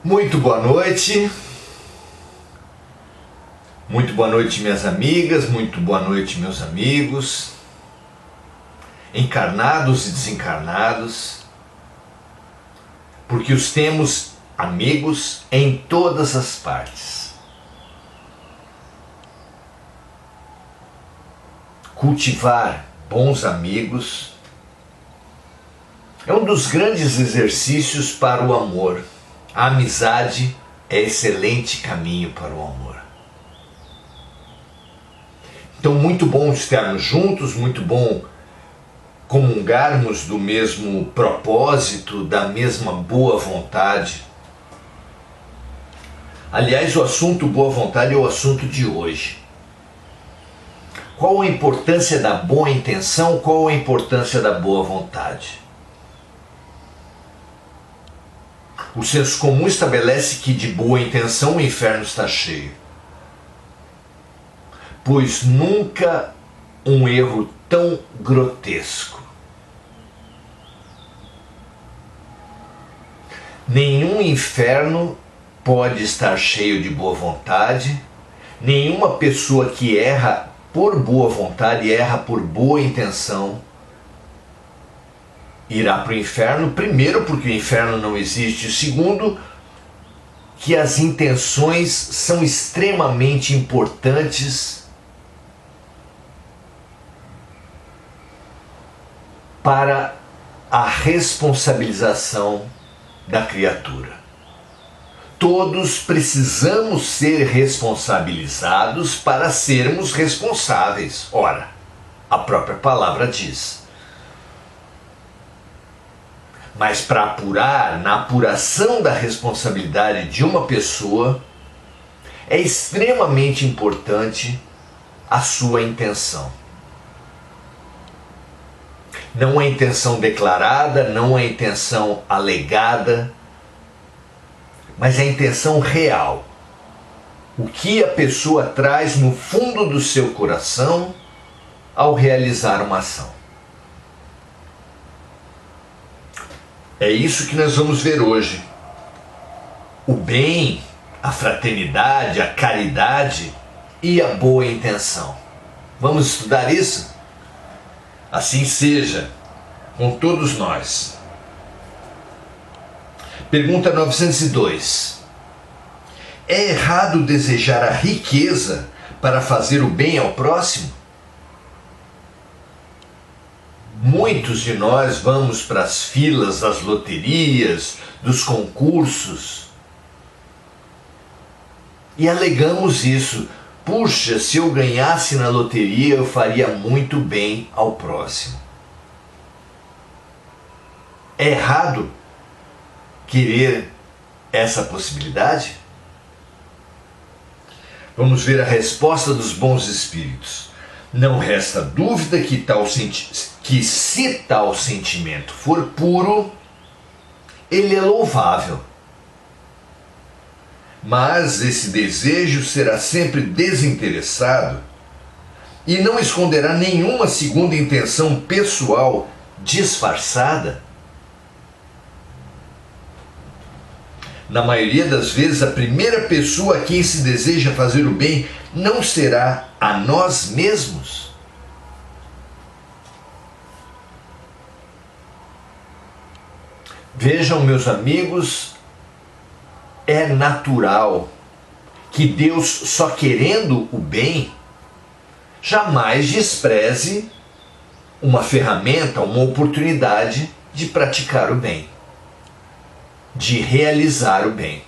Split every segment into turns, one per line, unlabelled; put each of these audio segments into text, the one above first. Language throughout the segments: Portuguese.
Muito boa noite, minhas amigas, muito boa noite, meus amigos, encarnados e desencarnados, porque os temos amigos em todas as partes. Cultivar bons amigos é um dos grandes exercícios para o amor. A amizade é excelente caminho para o amor. Então, muito bom estarmos juntos, muito bom comungarmos do mesmo propósito, da mesma boa vontade. Aliás, o assunto boa vontade é o assunto de hoje. Qual a importância da boa intenção? Qual a importância da boa vontade? O senso comum estabelece que de boa intenção o inferno está cheio. Pois nunca um erro tão grotesco. Nenhum inferno pode estar cheio de boa vontade, nenhuma pessoa que erra por boa vontade, erra por boa intenção, irá para o inferno, primeiro porque o inferno não existe, segundo que as intenções são extremamente importantes para a responsabilização da criatura. Todos precisamos ser responsabilizados para sermos responsáveis. Ora, a própria palavra diz. Mas para apurar, na apuração da responsabilidade de uma pessoa, é extremamente importante a sua intenção. Não a intenção declarada, não a intenção alegada, mas a intenção real. O que a pessoa traz no fundo do seu coração ao realizar uma ação. É isso que nós vamos ver hoje. O bem, a fraternidade, a caridade e a boa intenção. Vamos estudar isso? Assim seja, com todos nós. Pergunta 902. É errado desejar a riqueza para fazer o bem ao próximo? Muitos de nós vamos para as filas das loterias, dos concursos e alegamos isso. Puxa, se eu ganhasse na loteria eu faria muito bem ao próximo. É errado querer essa possibilidade? Vamos ver a resposta dos bons espíritos. Não resta dúvida que se tal sentimento for puro, ele é louvável. Mas esse desejo será sempre desinteressado e não esconderá nenhuma segunda intenção pessoal disfarçada. Na maioria das vezes, a primeira pessoa a quem se deseja fazer o bem não será a nós mesmos. Vejam, meus amigos, é natural que Deus, só querendo o bem, jamais despreze uma ferramenta, uma oportunidade de praticar o bem, de realizar o bem.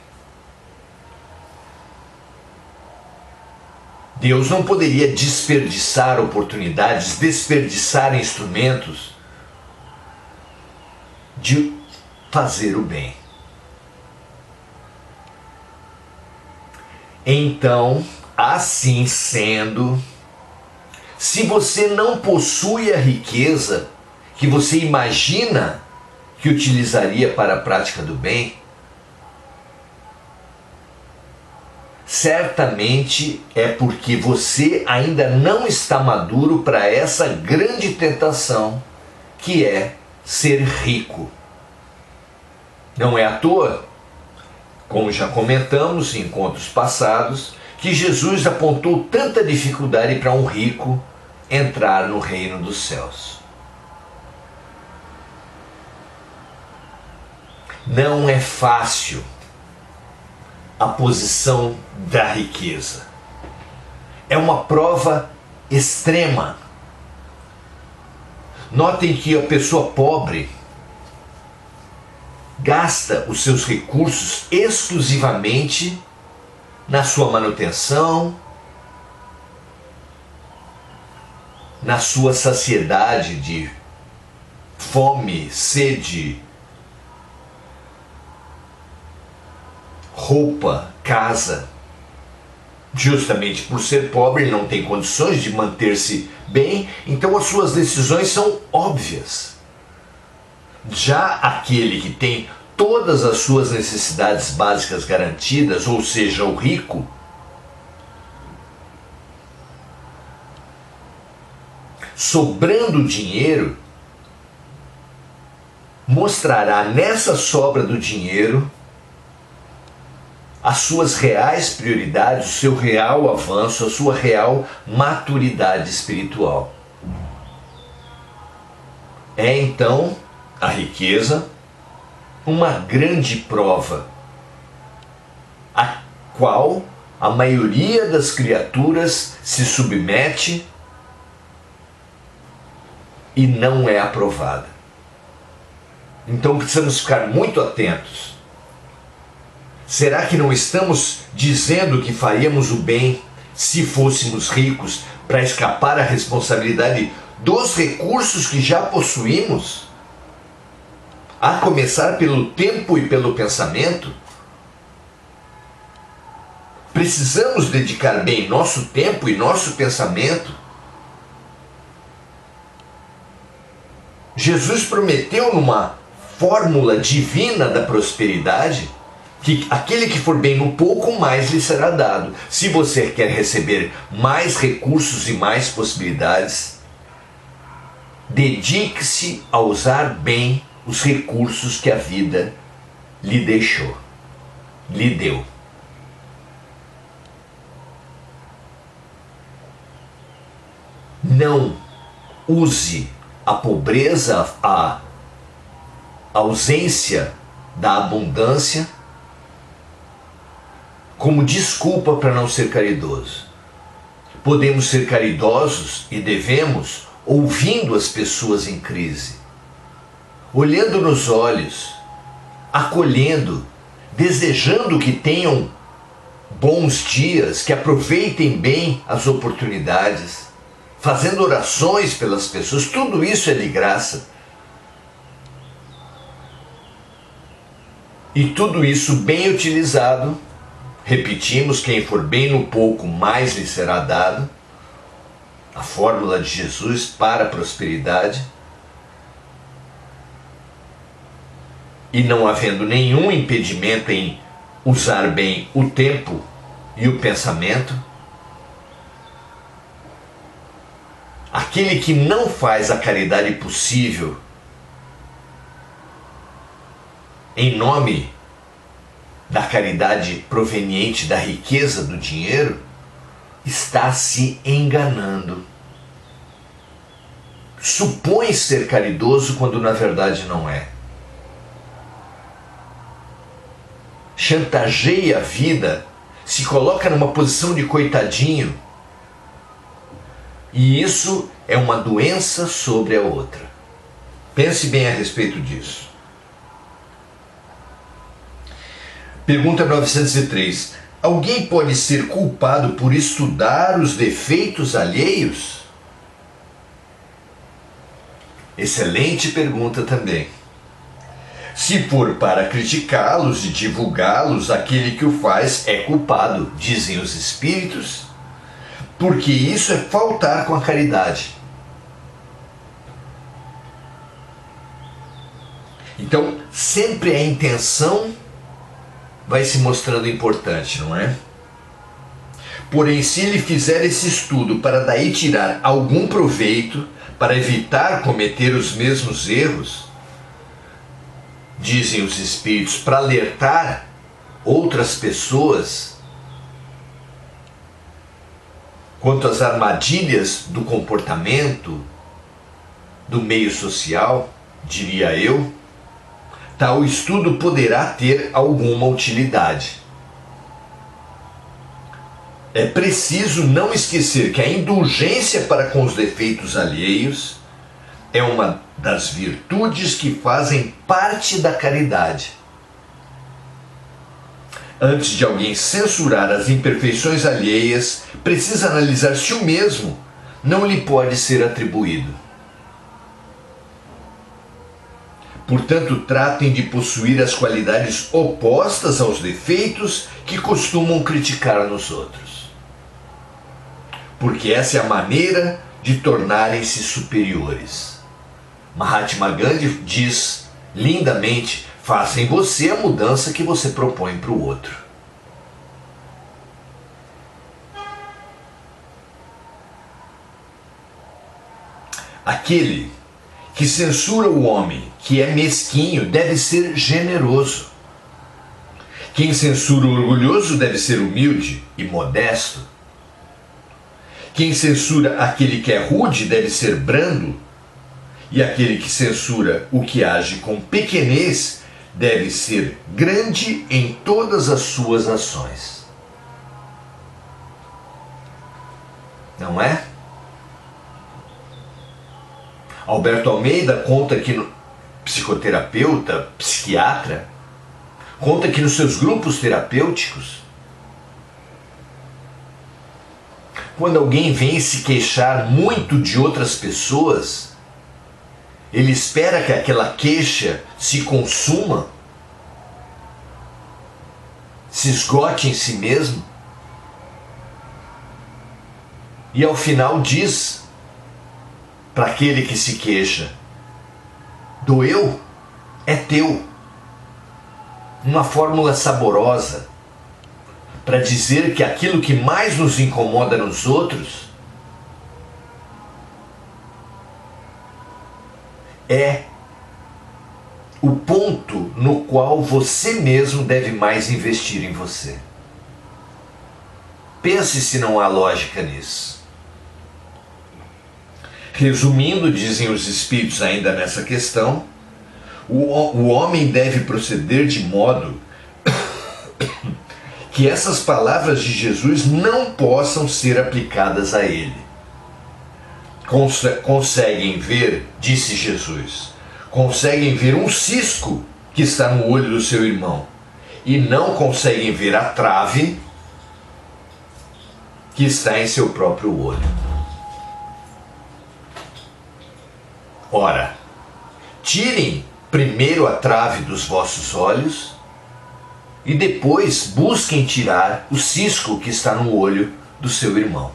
Deus não poderia desperdiçar oportunidades, desperdiçar instrumentos de fazer o bem. Então, assim sendo, se você não possui a riqueza que você imagina que utilizaria para a prática do bem, certamente é porque você ainda não está maduro para essa grande tentação que é ser rico. Não é à toa como já comentamos em encontros passados, que Jesus apontou tanta dificuldade para um rico entrar no reino dos céus. Não é fácil a posição da riqueza. É uma prova extrema. Notem que a pessoa pobre gasta os seus recursos exclusivamente na sua manutenção, na sua saciedade de fome, sede, roupa, casa. Justamente por ser pobre, ele não tem condições de manter-se bem, então as suas decisões são óbvias. Já aquele que tem todas as suas necessidades básicas garantidas, ou seja, o rico, sobrando dinheiro, mostrará nessa sobra do dinheiro as suas reais prioridades, o seu real avanço, a sua real maturidade espiritual. É então a riqueza uma grande prova, a qual a maioria das criaturas se submete e não é aprovada. Então precisamos ficar muito atentos. Será que não estamos dizendo que faríamos o bem se fôssemos ricos para escapar à responsabilidade dos recursos que já possuímos? A começar pelo tempo e pelo pensamento? Precisamos dedicar bem nosso tempo e nosso pensamento? Jesus prometeu numa fórmula divina da prosperidade que aquele que for bem no pouco, mais lhe será dado. Se você quer receber mais recursos e mais possibilidades, dedique-se a usar bem os recursos que a vida lhe deixou, lhe deu. Não use a pobreza, a ausência da abundância como desculpa para não ser caridoso. Podemos ser caridosos e devemos ouvindo as pessoas em crise, olhando nos olhos, acolhendo, desejando que tenham bons dias, que aproveitem bem as oportunidades, fazendo orações pelas pessoas. Tudo isso é de graça. E tudo isso bem utilizado, repetimos, quem for bem no pouco, mais lhe será dado. A fórmula de Jesus para a prosperidade. E não havendo nenhum impedimento em usar bem o tempo e o pensamento, aquele que não faz a caridade possível em nome da caridade proveniente da riqueza do dinheiro, está se enganando. Supõe ser caridoso quando na verdade não é. Chantageia a vida, se coloca numa posição de coitadinho, e isso é uma doença sobre a outra. Pense bem a respeito disso. Pergunta 903. Alguém pode ser culpado por estudar os defeitos alheios? Excelente pergunta também. Se for para criticá-los e divulgá-los, aquele que o faz é culpado, dizem os espíritos, porque isso é faltar com a caridade. Então, sempre a intenção vai se mostrando importante, não é? Porém, se ele fizer esse estudo para daí tirar algum proveito, para evitar cometer os mesmos erros, dizem os espíritos, para alertar outras pessoas, quanto às armadilhas do comportamento, do meio social, diria eu, tal estudo poderá ter alguma utilidade. É preciso não esquecer que a indulgência para com os defeitos alheios é uma das virtudes que fazem parte da caridade. Antes de alguém censurar as imperfeições alheias, precisa analisar se o mesmo não lhe pode ser atribuído. Portanto, tratem de possuir as qualidades opostas aos defeitos que costumam criticar nos outros. Porque essa é a maneira de tornarem-se superiores. Mahatma Gandhi diz lindamente: faça em você a mudança que você propõe para o outro. Aquele que censura o homem que é mesquinho deve ser generoso. Quem censura o orgulhoso deve ser humilde e modesto. Quem censura aquele que é rude deve ser brando. E aquele que censura o que age com pequenez deve ser grande em todas as suas ações. Não é? Alberto Almeida conta que, psicoterapeuta, psiquiatra, conta que nos seus grupos terapêuticos, quando alguém vem se queixar muito de outras pessoas, ele espera que aquela queixa se consuma, se esgote em si mesmo, e ao final diz para aquele que se queixa: doeu, é teu. Uma fórmula saborosa para dizer que aquilo que mais nos incomoda nos outros é o ponto no qual você mesmo deve mais investir em você. Pense se não há lógica nisso. Resumindo, dizem os espíritos ainda nessa questão, o homem deve proceder de modo que essas palavras de Jesus não possam ser aplicadas a ele. Conseguem ver, disse Jesus, conseguem ver um cisco que está no olho do seu irmão e não conseguem ver a trave que está em seu próprio olho. Ora, tirem primeiro a trave dos vossos olhos e depois busquem tirar o cisco que está no olho do seu irmão.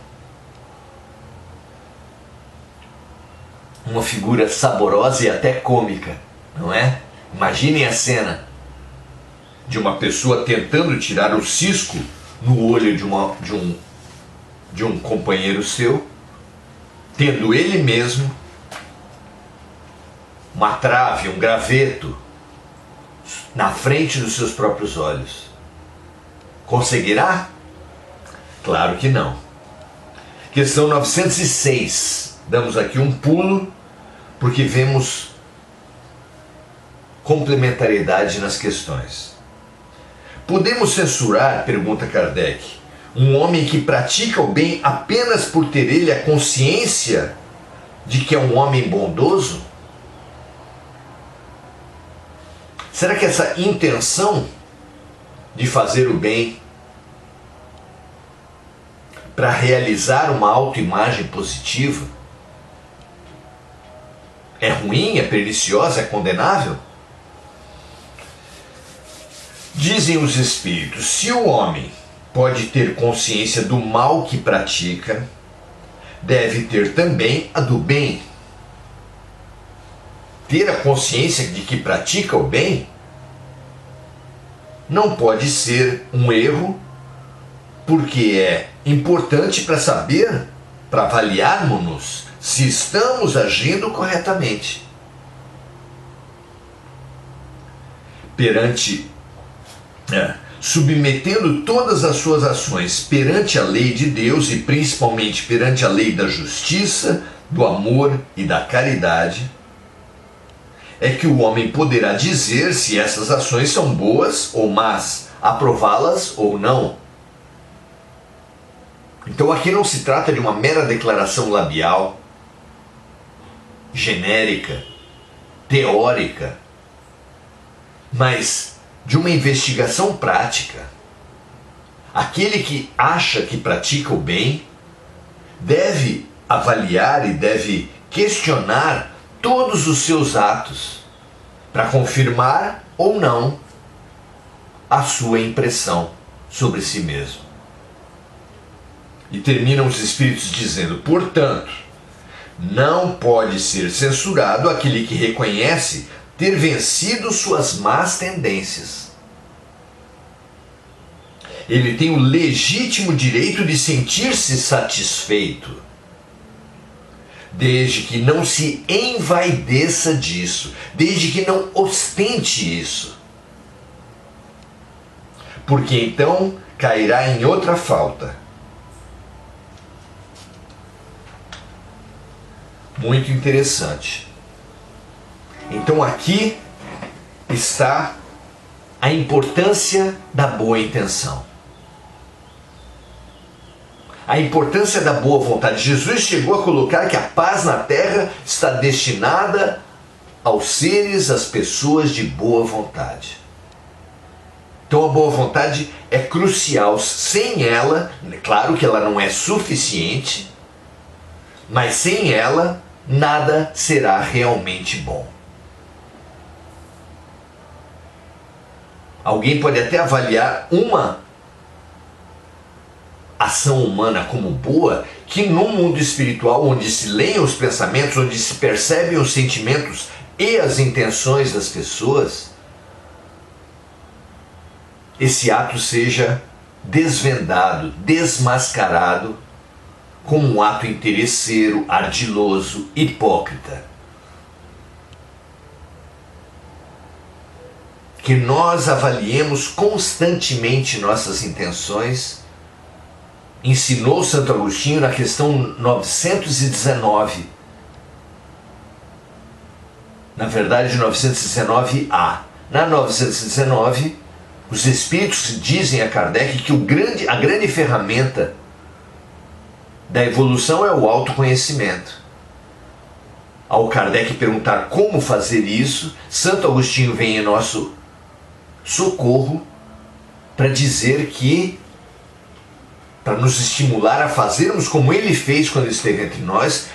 Uma figura saborosa e até cômica, não é? Imaginem a cena de uma pessoa tentando tirar o cisco no olho de um companheiro seu, tendo ele mesmo uma trave, um graveto na frente dos seus próprios olhos. Conseguirá? Claro que não. Questão 906. Damos aqui um pulo porque vemos complementariedade nas questões. Podemos censurar, pergunta Kardec, um homem que pratica o bem apenas por ter ele a consciência de que é um homem bondoso? Será que essa intenção de fazer o bem para realizar uma autoimagem positiva é ruim, é perniciosa, é condenável? Dizem os espíritos, se o homem pode ter consciência do mal que pratica, deve ter também a do bem. Ter a consciência de que pratica o bem não pode ser um erro, porque é importante para saber, para avaliarmos-nos se estamos agindo corretamente. submetendo todas as suas ações perante a lei de Deus e principalmente perante a lei da justiça, do amor e da caridade, é que o homem poderá dizer se essas ações são boas ou más, aprová-las ou não. Então aqui não se trata de uma mera declaração labial, genérica, teórica, mas de uma investigação prática. Aquele que acha que pratica o bem deve avaliar e deve questionar todos os seus atos para confirmar ou não a sua impressão sobre si mesmo. E terminam os Espíritos dizendo: portanto, não pode ser censurado aquele que reconhece ter vencido suas más tendências. Ele tem o legítimo direito de sentir-se satisfeito, desde que não se envaideça disso, desde que não ostente isso. Porque então cairá em outra falta. Muito interessante. Então aqui está a importância da boa intenção. A importância da boa vontade. Jesus chegou a colocar que a paz na terra está destinada aos seres, às pessoas de boa vontade. Então a boa vontade é crucial. Sem ela, claro que ela não é suficiente, mas sem ela nada será realmente bom. Alguém pode até avaliar uma ação humana como boa, que no mundo espiritual, onde se leem os pensamentos, onde se percebem os sentimentos e as intenções das pessoas, esse ato seja desvendado, desmascarado como um ato interesseiro, ardiloso, hipócrita. Que nós avaliemos constantemente nossas intenções. Ensinou Santo Agostinho na questão 919. Na verdade, 919A. Na 919, os Espíritos dizem a Kardec que a grande ferramenta da evolução é o autoconhecimento. Ao Kardec perguntar como fazer isso, Santo Agostinho vem em nosso socorro para dizer que, para nos estimular a fazermos como ele fez quando esteve entre nós,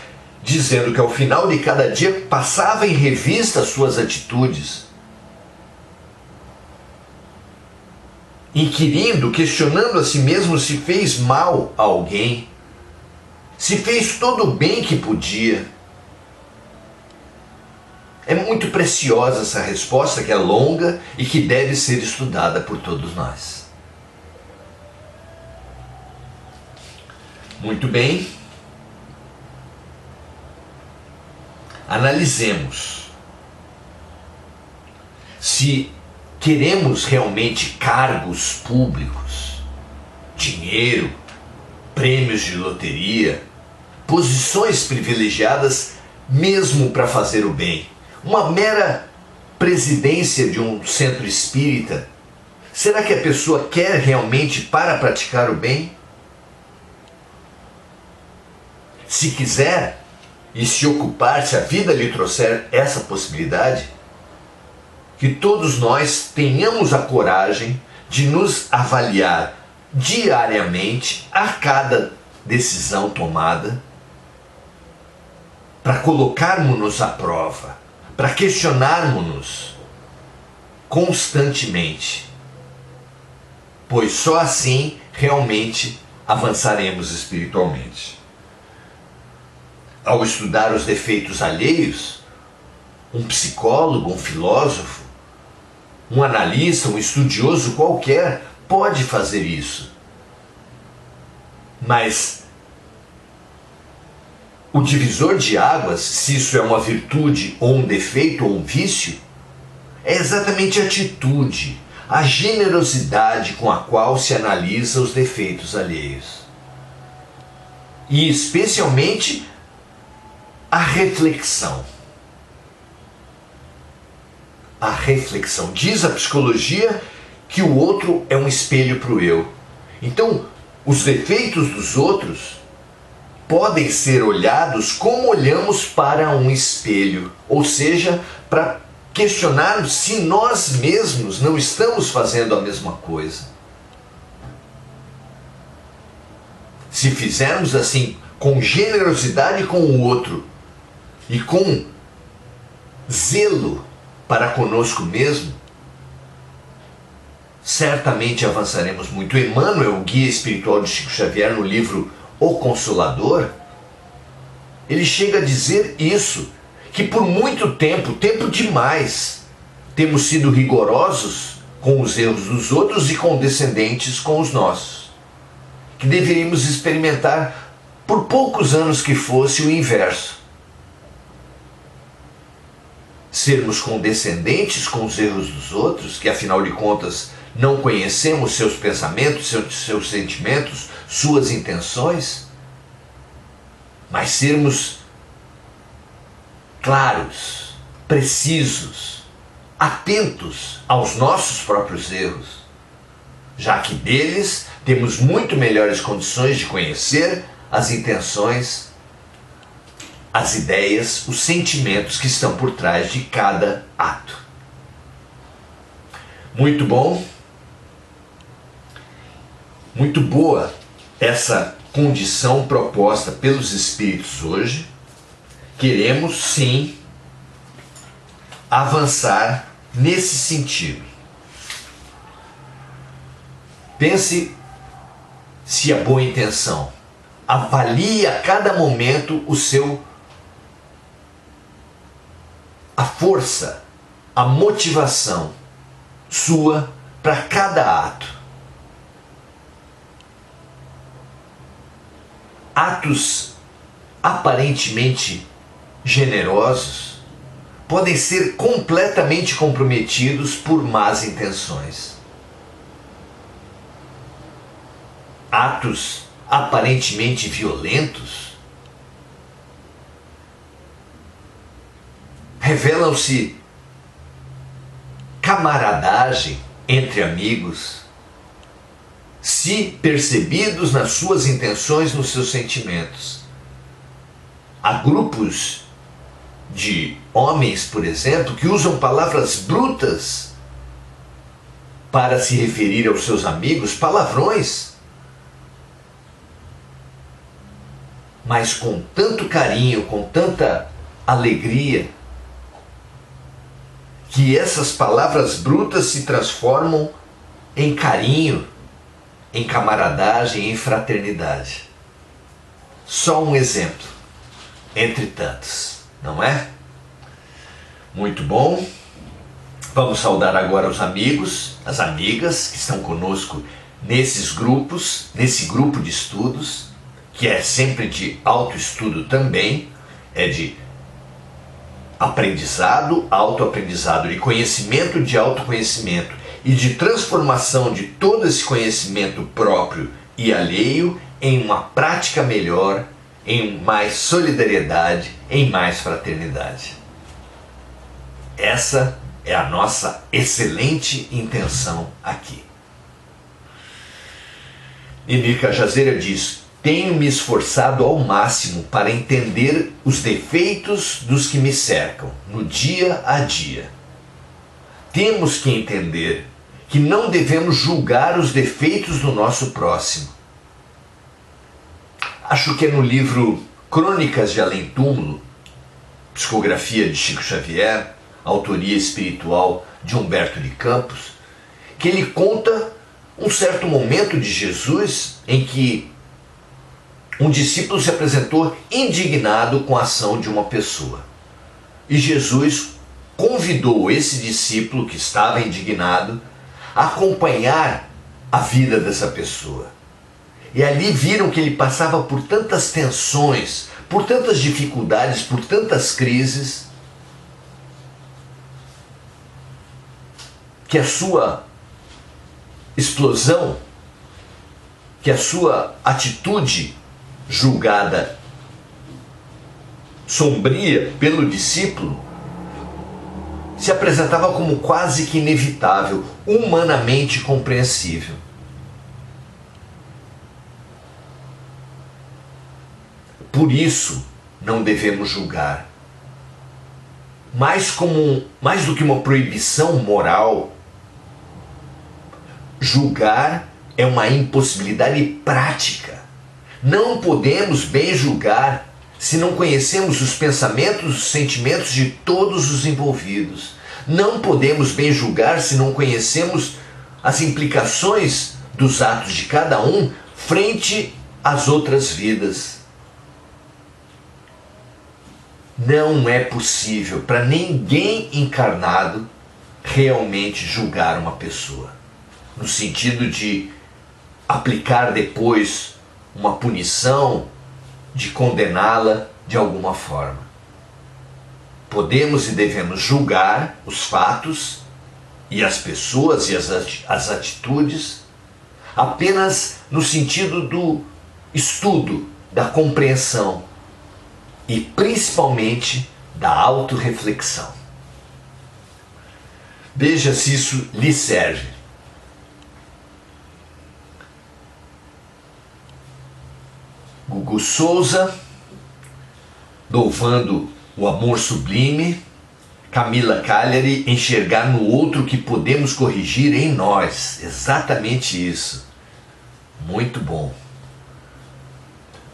dizendo que ao final de cada dia passava em revista as suas atitudes, inquirindo, questionando a si mesmo se fez mal a alguém, se fez todo o bem que podia. É muito preciosa essa resposta, que é longa e que deve ser estudada por todos nós. Muito bem. Analisemos. Se queremos realmente cargos públicos, dinheiro, prêmios de loteria, posições privilegiadas mesmo para fazer o bem, uma mera presidência de um centro espírita, será que a pessoa quer realmente para praticar o bem? Se quiser e se ocupar, se a vida lhe trouxer essa possibilidade, que todos nós tenhamos a coragem de nos avaliar diariamente a cada decisão tomada, para colocarmos-nos à prova, para questionarmos-nos constantemente, pois só assim realmente avançaremos espiritualmente. Ao estudar os defeitos alheios, um psicólogo, um filósofo, um analista, um estudioso qualquer pode fazer isso. Mas o divisor de águas, se isso é uma virtude ou um defeito ou um vício, é exatamente a atitude. a generosidade com a qual se analisa os defeitos alheios. E especialmente a reflexão. A reflexão. Diz a psicologia que o outro é um espelho para o eu. Então, os defeitos dos outros podem ser olhados como olhamos para um espelho, ou seja, para questionarmos se nós mesmos não estamos fazendo a mesma coisa. Se fizermos assim, com generosidade com o outro e com zelo para conosco mesmo, certamente avançaremos muito. Emmanuel, o guia espiritual de Chico Xavier, no livro O Consolador, ele chega a dizer isso, que por muito tempo, tempo demais, temos sido rigorosos com os erros dos outros e condescendentes com os nossos. Que deveríamos experimentar, por poucos anos que fosse, o inverso. Sermos condescendentes com os erros dos outros, que afinal de contas não conhecemos seus pensamentos, seus sentimentos, suas intenções, mas sermos claros, precisos, atentos aos nossos próprios erros, já que deles temos muito melhores condições de conhecer as intenções, as ideias, os sentimentos que estão por trás de cada ato. Muito bom, muito boa essa condição proposta pelos espíritos hoje. Queremos sim avançar nesse sentido. Pense se a boa intenção. Avalie a cada momento a força, a motivação sua para cada ato. Atos aparentemente generosos podem ser completamente comprometidos por más intenções. Atos aparentemente violentos revelam-se camaradagem entre amigos, se percebidos nas suas intenções, nos seus sentimentos. Há grupos de homens, por exemplo, que usam palavras brutas para se referir aos seus amigos, palavrões, mas com tanto carinho, com tanta alegria, que essas palavras brutas se transformam em carinho, em camaradagem, em fraternidade. Só um exemplo, entre tantos, não é? Muito bom. Vamos saudar agora os amigos, as amigas que estão conosco nesses grupos, nesse grupo de estudos, que é sempre de autoestudo também, é de aprendizado, autoaprendizado, de conhecimento, de autoconhecimento e de transformação de todo esse conhecimento próprio e alheio em uma prática melhor, em mais solidariedade, em mais fraternidade. Essa é a nossa excelente intenção aqui. Emir Cajazeira diz: tenho me esforçado ao máximo para entender os defeitos dos que me cercam no dia a dia. Temos que entender que não devemos julgar os defeitos do nosso próximo. Acho que é no livro Crônicas de Além Túmulo, psicografia de Chico Xavier, autoria espiritual de Humberto de Campos, que ele conta um certo momento de Jesus em que um discípulo se apresentou indignado com a ação de uma pessoa. E Jesus convidou esse discípulo que estava indignado a acompanhar a vida dessa pessoa. E ali viram que ele passava por tantas tensões, por tantas dificuldades, por tantas crises, que a sua explosão que a sua atitude julgada sombria pelo discípulo se apresentava como quase que inevitável, humanamente compreensível. Por isso, não devemos julgar. Mais do que uma proibição moral, julgar é uma impossibilidade prática. Não podemos bem julgar se não conhecemos os pensamentos, os sentimentos de todos os envolvidos. Não podemos bem julgar se não conhecemos as implicações dos atos de cada um frente às outras vidas. Não é possível para ninguém encarnado realmente julgar uma pessoa, no sentido de aplicar depois uma punição, de condená-la de alguma forma. Podemos e devemos julgar os fatos e as pessoas e as atitudes apenas no sentido do estudo, da compreensão e principalmente da autorreflexão. Veja se isso lhe serve. Gugu Souza, louvando o amor sublime. Camila Cagliari, enxergar no outro o que podemos corrigir em nós. Exatamente isso. Muito bom.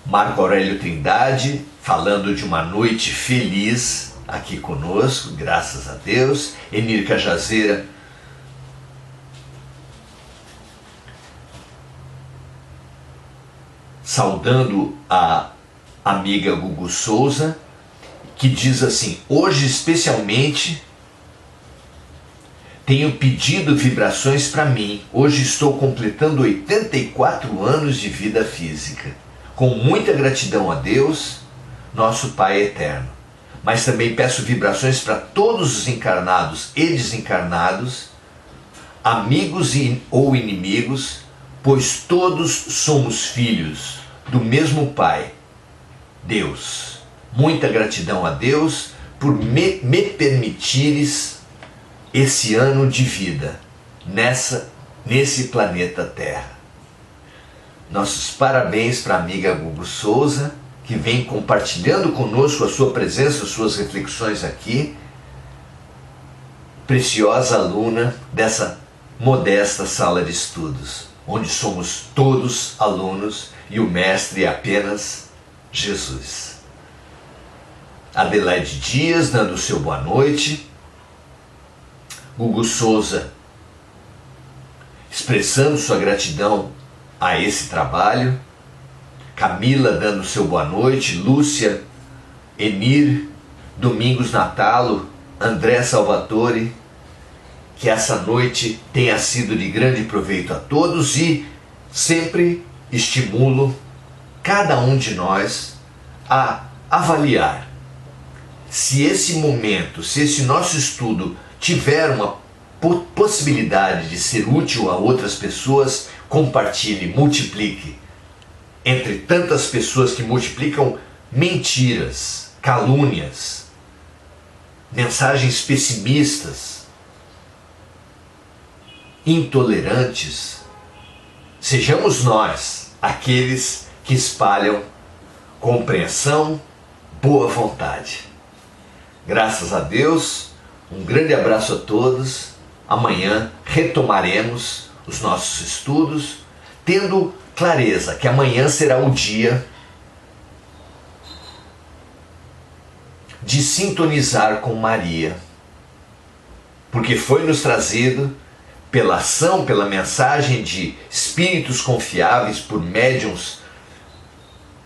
Marco Aurélio Trindade, falando de uma noite feliz aqui conosco, graças a Deus. Enir Cajazeira, saudando a amiga Gugu Souza, que diz assim: hoje especialmente tenho pedido vibrações para mim. Hoje estou completando 84 anos de vida física. Com muita gratidão a Deus, nosso Pai eterno. Mas também peço vibrações para todos os encarnados e desencarnados, amigos ou inimigos, pois todos somos filhos do mesmo Pai, Deus. Muita gratidão a Deus por me permitires esse ano de vida nesse planeta Terra. Nossos parabéns para a amiga Gugu Souza, que vem compartilhando conosco a sua presença, as suas reflexões aqui. Preciosa aluna dessa modesta sala de estudos, onde somos todos alunos e o mestre é apenas Jesus. Adelaide Dias dando o seu boa noite. Gugu Souza expressando sua gratidão a esse trabalho. Camila dando o seu boa noite. Lúcia, Enir, Domingos Natalo, André Salvatore. Que essa noite tenha sido de grande proveito a todos e sempre estimulo cada um de nós a avaliar se esse momento, se esse nosso estudo tiver uma possibilidade de ser útil a outras pessoas, compartilhe, multiplique. Entre tantas pessoas que multiplicam mentiras, calúnias, mensagens pessimistas, intolerantes, sejamos nós aqueles que espalham compreensão, boa vontade. Graças a Deus, um grande abraço a todos. Amanhã retomaremos os nossos estudos, tendo clareza que amanhã será o dia de sintonizar com Maria, porque foi nos trazido pela ação, pela mensagem de espíritos confiáveis, por médiuns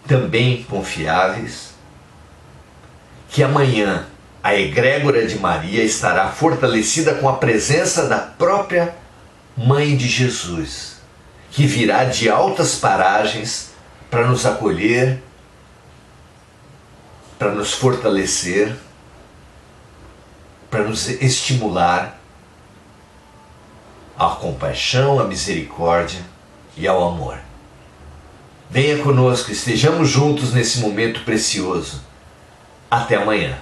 também confiáveis, que amanhã a egrégora de Maria estará fortalecida com a presença da própria Mãe de Jesus, que virá de altas paragens para nos acolher, para nos fortalecer, para nos estimular à compaixão, à misericórdia e ao amor. Venha conosco, estejamos juntos nesse momento precioso. Até amanhã.